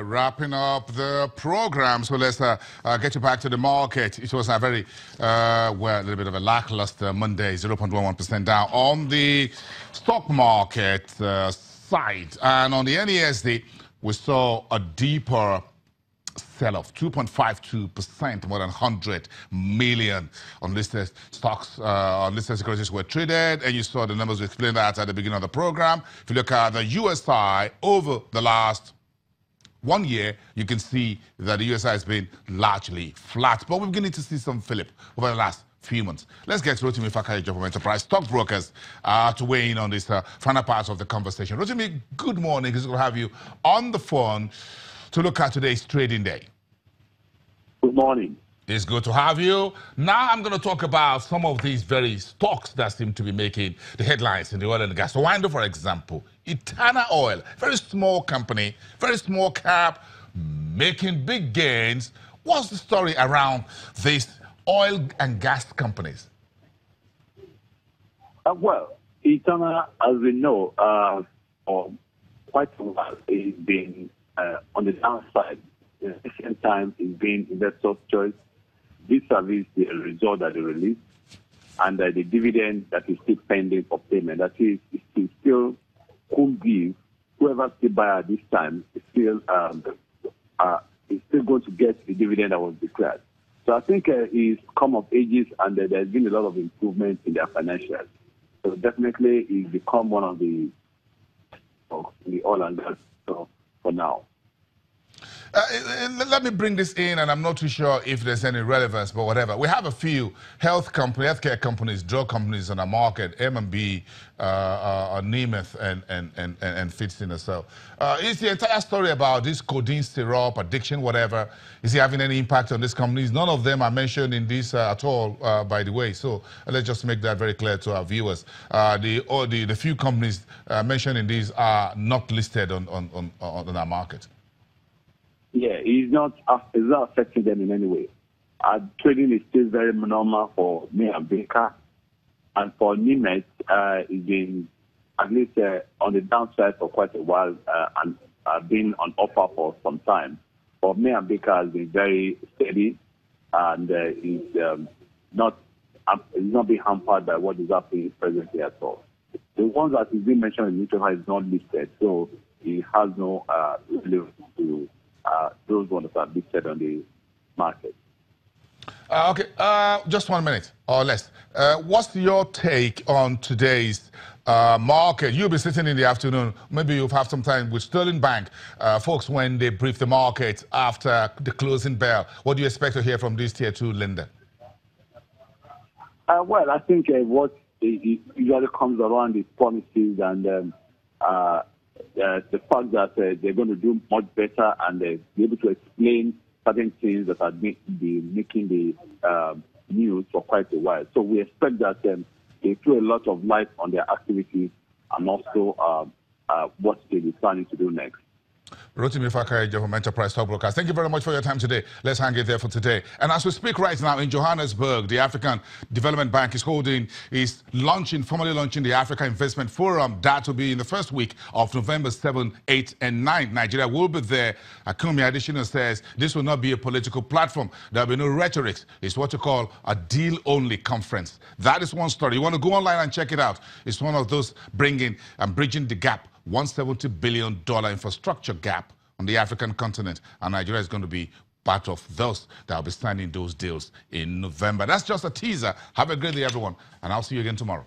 wrapping up the program. So let's get you back to the market. It was a very, a little bit of a lackluster Monday, 0.11% down on the stock market side. And on the NSE, we saw a deeper sell-off, 2.52%, more than 100 million unlisted stocks, unlisted securities were traded, and you saw the numbers. We explained that at the beginning of the program. If you look at the USI over the last 1 year, you can see that the USI has been largely flat, but we're beginning to see some fillip over the last few months. Let's get Rotimi Fakayejo from Enterprise Stockbrokers to weigh in on this final part of the conversation. Rotimi, good morning. It's good to have you on the phone to look at today's trading day. Good morning. It's good to have you. Now I'm going to talk about some of these very stocks that seem to be making the headlines in the oil and gas. Rwanda, for example, Etana Oil, very small company, very small cap, making big gains. What's the story around these oil and gas companies? Well, Etana, as we know, for quite a while, it's been on the downside. At the same time, it's been investor's choice. This service, the result that they released, and the dividend that is still pending for payment. That is, it still could give whoever still buy at this time is still going to get the dividend that was declared. So I think it's come of ages, and there's been a lot of improvement in their financials. So definitely, it's become one of the oil and gas for now. Let me bring this in, and I'm not too sure if there's any relevance, but whatever. We have a few healthcare companies, drug companies on the market, M&B, Nemeth, and Fitzin as well. Is the entire story about this codeine syrup, addiction, whatever, is it having any impact on these companies? None of them are mentioned in this at all, by the way. So let's just make that very clear to our viewers. The few companies mentioned in these are not listed on our market. Yeah, it's not affecting them in any way. Trading is still very normal for me and Baker, and for Nemeth, it's been at least on the downside for quite a while and been on offer for some time. For me and Baker has been very steady, and is not being hampered by what is happening presently at all. The ones that is being mentioned in mutual fund is not listed, so it has no relevance to those ones that are listed on the market. Okay, just 1 minute or less. What's your take on today's market? You'll be sitting in the afternoon. Maybe you'll have some time with Sterling Bank folks when they brief the market after the closing bell. What do you expect to hear from this tier 2 lender? Well, I think what usually comes around is promises and the fact that they're going to do much better and be able to explain certain things that have been making the news for quite a while. So we expect that they throw a lot of light on their activities and also what they'll be planning to do next. Rotimi Fakayejo from Enterprise Stockbrokers. Thank you very much for your time today. Let's hang it there for today. And as we speak right now in Johannesburg, the African Development Bank is formally launching the Africa Investment Forum. That will be in the first week of November 7, 8, and 9. Nigeria will be there. Akumi Adesina says this will not be a political platform. There will be no rhetoric. It's what you call a deal-only conference. That is one story. You want to go online and check it out. It's one of those bringing and bridging the gap. $170 billion infrastructure gap on the African continent, and Nigeria is going to be part of those that will be signing those deals in November. That's just a teaser. Have a great day, everyone, and I'll see you again tomorrow.